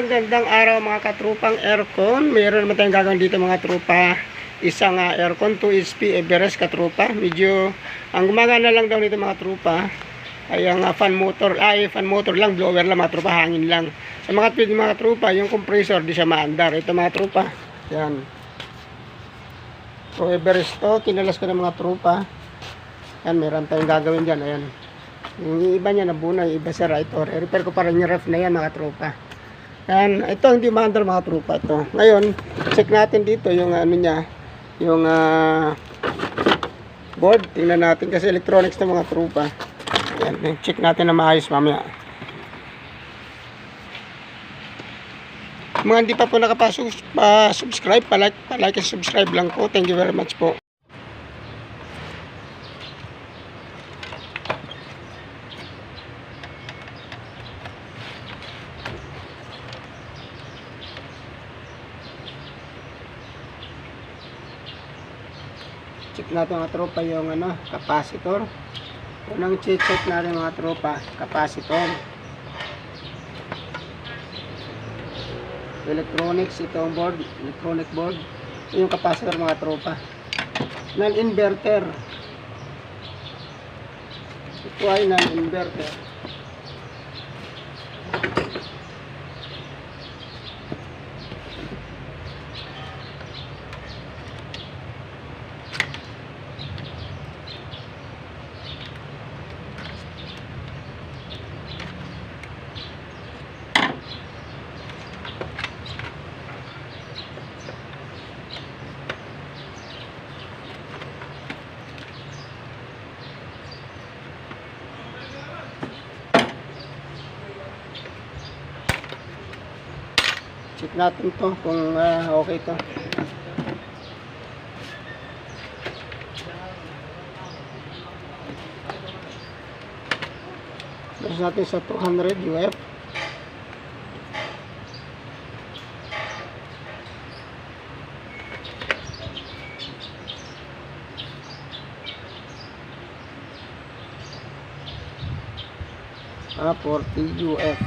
Magandang araw mga katrupang aircon. Meron naman tayong gagawin dito mga trupa. Isang aircon 2 HP Everest katrupa. Medyo ang gumagana lang daw nito mga trupa ay ang fan motor lang, blower lang mga trupa, hangin lang. Sa mga tweed mga trupa, yung compressor di siya maandar. Ito mga trupa. Yan. So Everest to, kinalas ko ng mga trupa. Yan, meron tayong gagawin diyan. Ayan. Yung iba niya nabuna, yung iba sira. Ito, repair ko pa rin yung ref na yan mga trupa. Yan, ito ang demander mga trupa ito. Ngayon, check natin dito yung ano niya, yung board. Tingnan natin kasi electronics ng mga trupa. Yan, check natin na maayos mamaya. Mga hindi pa po nakapasubscribe, palike and subscribe lang po. Thank you very much po. Check natin mga tropa yung capacitor. Unang check natin mga tropa, capacitor. Electronics, itong board, electronic board. Yung capacitor mga tropa. Non-inverter. Ito ay non-inverter. Check natin to kung okay to. Tapos natin sa 200 UF. Ah, 40 UF.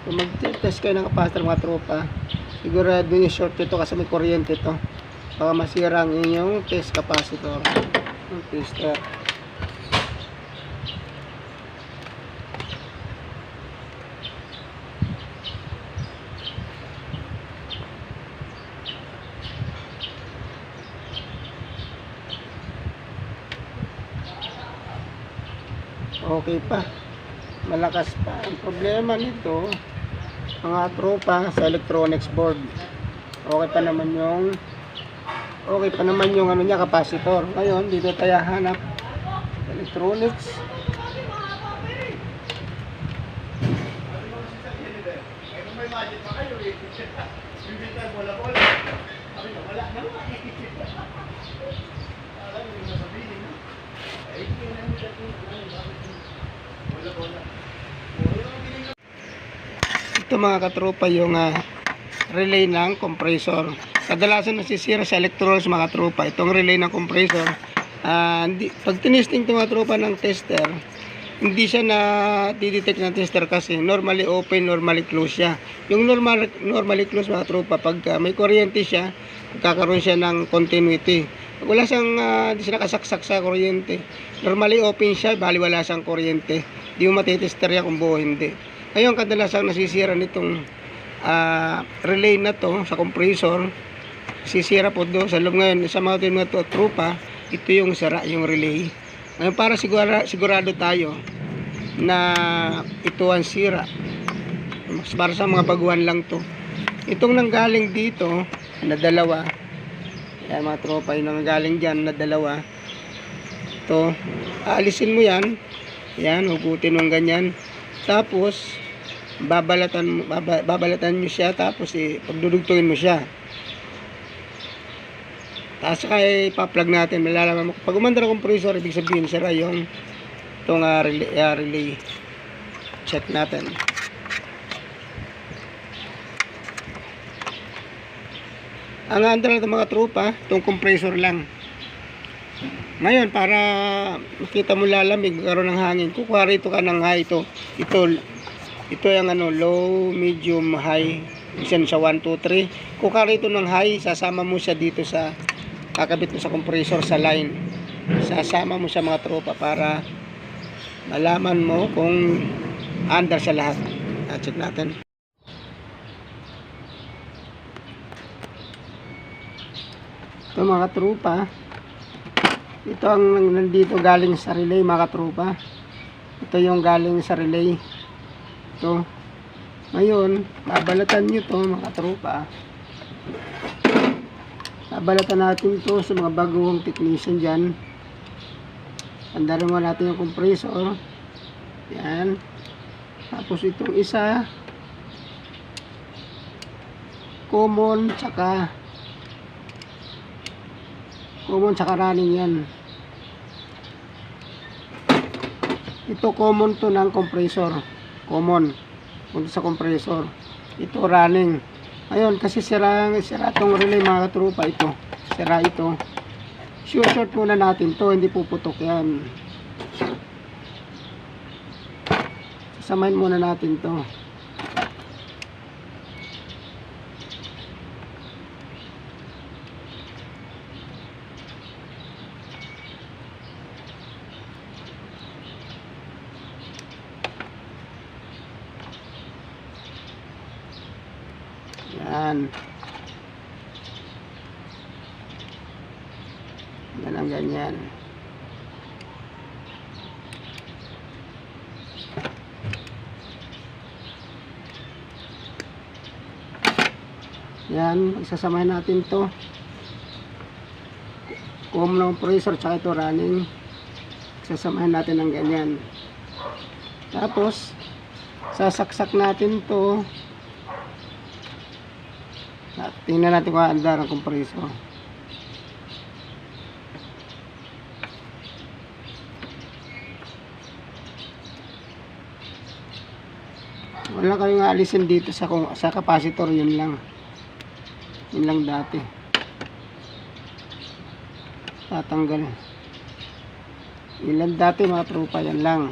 Kung mag-test kayo ng capacitor mga tropa, sigurado nyo short ito kasi may kuryente ito. Baka masira ang inyong test capacitor. Yung tester. Okay pa. Malakas pa. Ang problema nito, mga tropa, sa electronics board. Okay pa naman yung ano niya, capacitor. Ngayon, dito tayo hanap electronics. Ito mga katropa yung relay ng compressor. Kadalasan nasisira sa electronics mga katropa itong relay ng compressor. Pag tinesting ito mga tropa ng tester, hindi siya na didetect ng tester kasi normally open, normally close siya. Yung normally close mga tropa, pag may kuryente siya, magkakaroon siya ng continuity. Pag wala siyang hindi siya nakasaksak sa kuryente, normally open siya, bali wala siyang kuryente. Hindi mo matitester yan kung buo hindi. Ngayon kadalasan nasisira nitong relay na to sa compressor, sisira po doon sa loob. Ngayon sa mga trupa, ito yung sira yung relay. Ngayon para sigurado tayo na ito ang sira, para sa mga baguhan lang to, itong nanggaling dito na dalawa, yan mga tropa, yung nanggaling dyan na dalawa, ito aalisin mo yan, hugutin mo ganyan, tapos babalatan nyo siya, tapos pagdudugtungin mo siya, tapos kaya ipa-plug natin. Malalaman mo pag umandar ang compressor, ibig sabihin sira yung itong relay. Check natin. Ang andar ng mga tropa, itong compressor lang. Ngayon, para makita mo lalamig, magkaroon ng hangin, kukuha rito ka ng ito Ito yung ano, low, medium, high. Isa sa 1, 2, 3. Kung karito ng high, sasama mo siya dito sa kakabit mo sa compressor sa line. Sasama mo siya mga tropa para malaman mo kung under sa lahat. Check natin. Ito mga tropa. Ito ang nandito galing sa relay mga tropa. Ito yung galing sa relay. Ito. Ngayon, babalatan nyo to mga tropa. Babalatan natin to sa mga bagong technician dyan. Andarin mo natin yung compressor. Yan. Tapos itong isa, common tsaka running yan. Ito common to ng compressor. Common. Punta sa compressor. Ito running. Ayun, kasi sira tong relay mga tropa ito. Sira ito. Short muna natin to, hindi puputok yan. Sasamahin muna natin to. Yan. Yan ang ganyan. Yan, magsasamahin natin to. Common ng compressor tsaka ito running. Magsasamahin natin ng ganyan. Tapos sasaksak natin to. Tingnan natin kung andar ang compressor. Wala kayong aalisin dito sa capacitor, yun lang dati tatanggal, yun lang dati mga tropa, yan lang.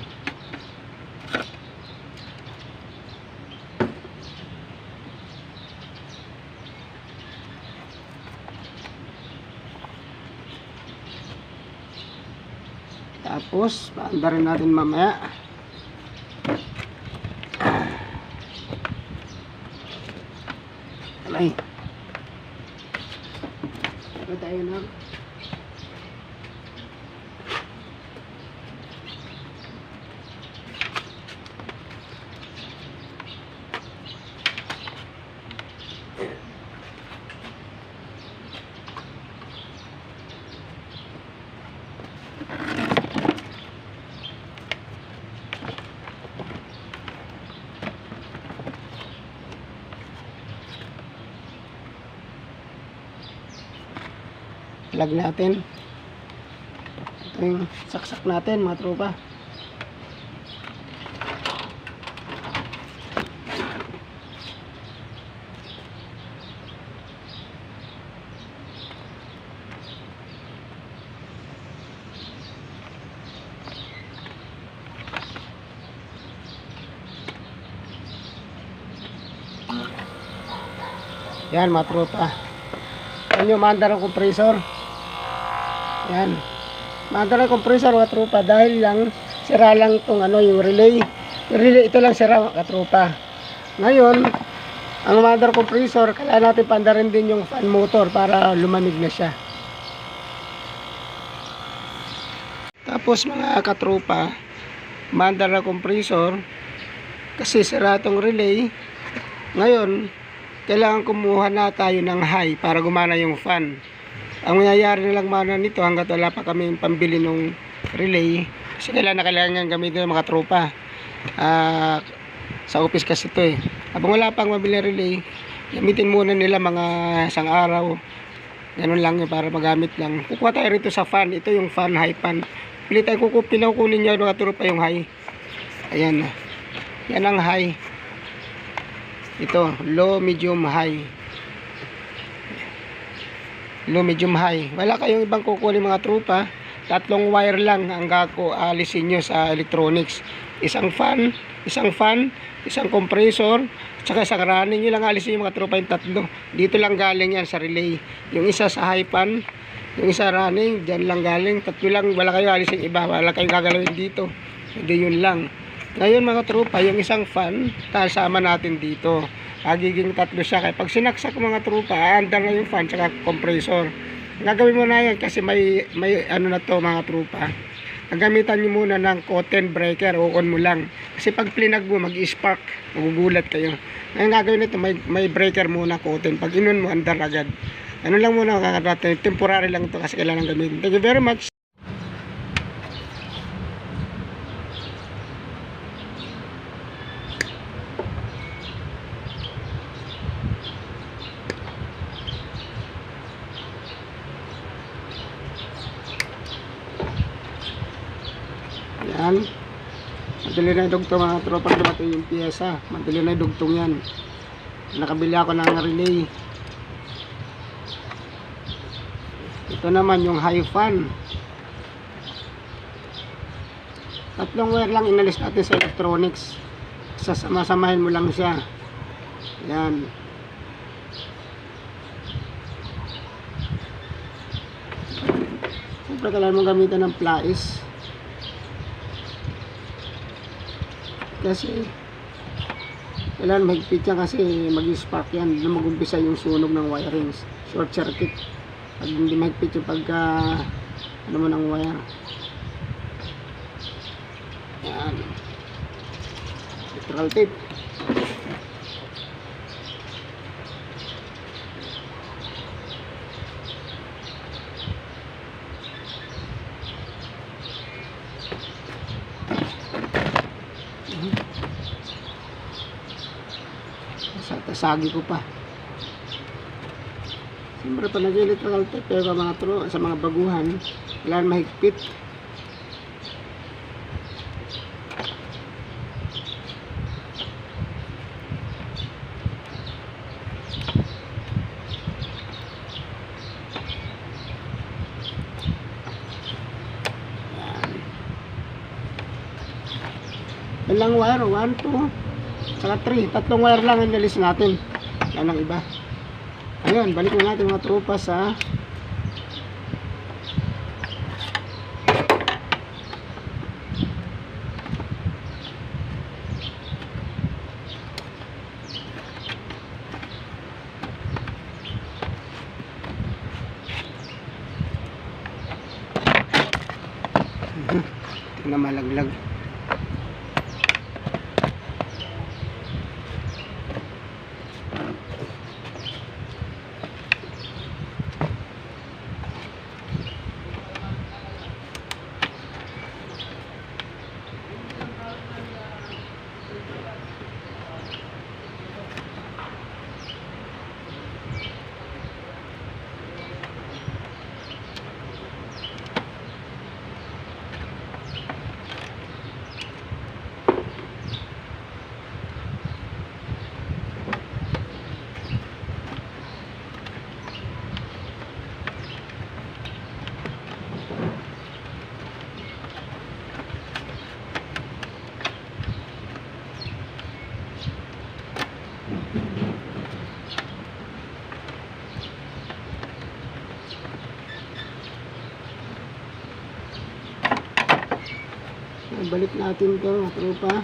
Tapos paandarin natin mamaya. Alay, ito tayo na. Plug natin. Ito yung saksak natin mga tropa. Yan mga tropa. Yan yung maandar ng compressor. Yan. Maandar ng compressor mga tropa dahil lang sira lang tong yung relay. Yung relay ito lang sira mga tropa. Ngayon, ang maandar compressor, kailangan natin pandarin din yung fan motor para lumamig na siya. Tapos mga katropa, maandar ng compressor kasi sira tong relay. Ngayon, kailangan kumuha na tayo ng high para gumana yung fan. Ang mangyayari na lang mana nito hanggat wala pa kami pambili ng relay, kasi kailangan gamitin ng mga tropa. Sa office kasi ito eh. Habang wala pang mabili ng relay, gamitin muna nila mga isang araw. Ganun lang yun para magamit lang. Kukuha tayo rito sa fan. Ito yung fan, high fan. Pili tayo kukunin nyo mga tropa yung high. Ayan. Yan ang high. Ito, low, medium, high. Low, medium, high. Wala kayong ibang kukunin mga tropa. tatlong wire lang ang alisin nyo sa electronics. Isang fan, isang compressor, at saka isang running. Yun lang alisin yung mga tropa, yung tatlo. Dito lang galing yan sa relay. Yung isa sa high fan, yung isa running, dyan lang galing. Tatlo lang, wala kayo alisin iba, wala kayong gagalawin dito. Hindi, yun lang. Ngayon mga tropa, yung isang fan, kasama natin dito. Magiging tatlo siya. Kaya pag sinaksak mga tropa, aandar na yung fan, saka compressor. Gagawin mo na yan kasi may ano na to mga tropa. Gagamitan nyo muna ng cotton breaker o on mo lang. Kasi pag plinag mo, mag-spark, magugulat kayo. Ngayon gagawin nito, may breaker muna, cotton. Pag inon mo, andar agad. Ano lang muna kakadatin, temporary lang ito kasi kailangan gamitin. Thank you very much. Yan. Madali na idugtong mga tropa, dumating yung pyesa. Madali na idugtong yan. Nakabili ako ng relay. Ito naman yung high fan. Tatlong wire lang inalis natin sa electronics. Sasamahin mo lang siya. Yan. Siyempre kailangan mong gamitan ng pliers. Kasi kailangan mahigpit yan kasi mag-spark yan na mag-umpisa yung sunog ng wirings, short circuit pag hindi mahigpit yung pagka ano mo ng wire. Yan, electrical tape. Tasagi ko pa. Siyempre pa nag-electrical tape pero sa mga baguhan kailangan mahigpit. Yan lang wire, 1, 2 saka 3, tatlong wire lang ang inalis natin. Yan ang iba. Ayun, balik na natin mga tropa sa tingnan malaglag. Balik natin ito mga tropa.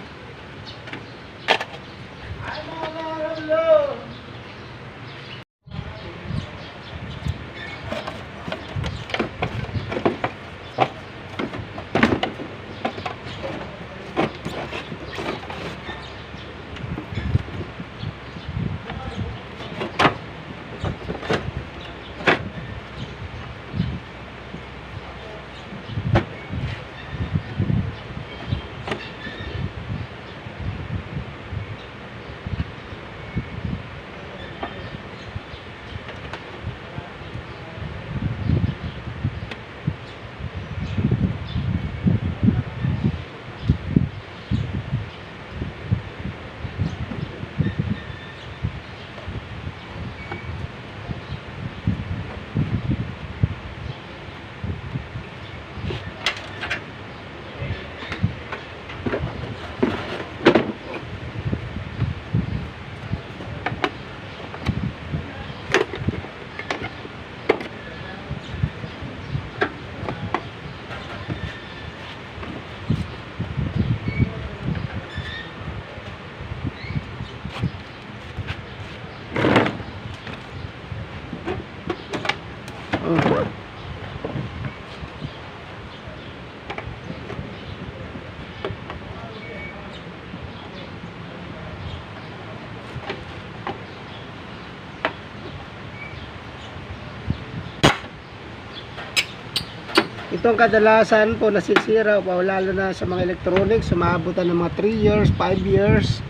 Itong kadalasan po nasisira po lalo na sa mga electronics, sumaabutan ng mga 3 years, 5 years.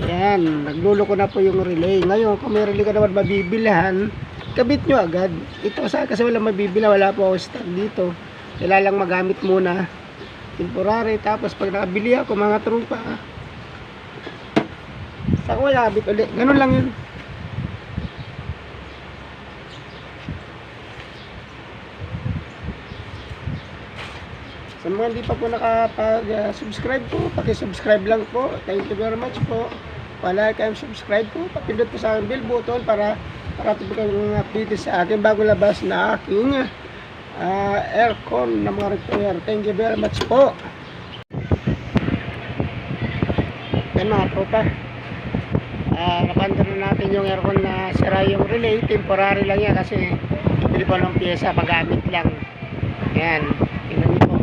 Ayan, nagluloko na po yung relay. Ngayon, kung may relay ka naman mabibilhan, kabit nyo agad. Ito sa kasi wala mabibila, wala po ako stock dito. Kailangan lang magamit muna. Temporary, tapos pag nakabili ako mga trupa, saka wala kabit ulit. Ganun lang yun. Sa mga hindi pa po nakapag-subscribe po, paki-subscribe lang po. Thank you very much po. Like and subscribe po. Papindot po sa aking bell button para parating po kayong update sa akin bago labas na aking aircon na mga repair. Thank you very much po. Yan mga tropa. Napandar na natin yung aircon na sira yung relay. Temporary lang yan kasi bili pa ng pyesa, paggamit lang. Yan. Tingnan niyo po.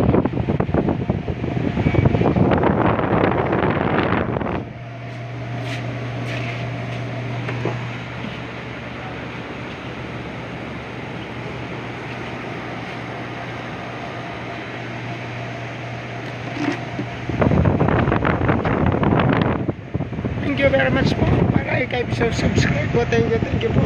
Thank you very much po. Para kayo subscribe po. Thank you po.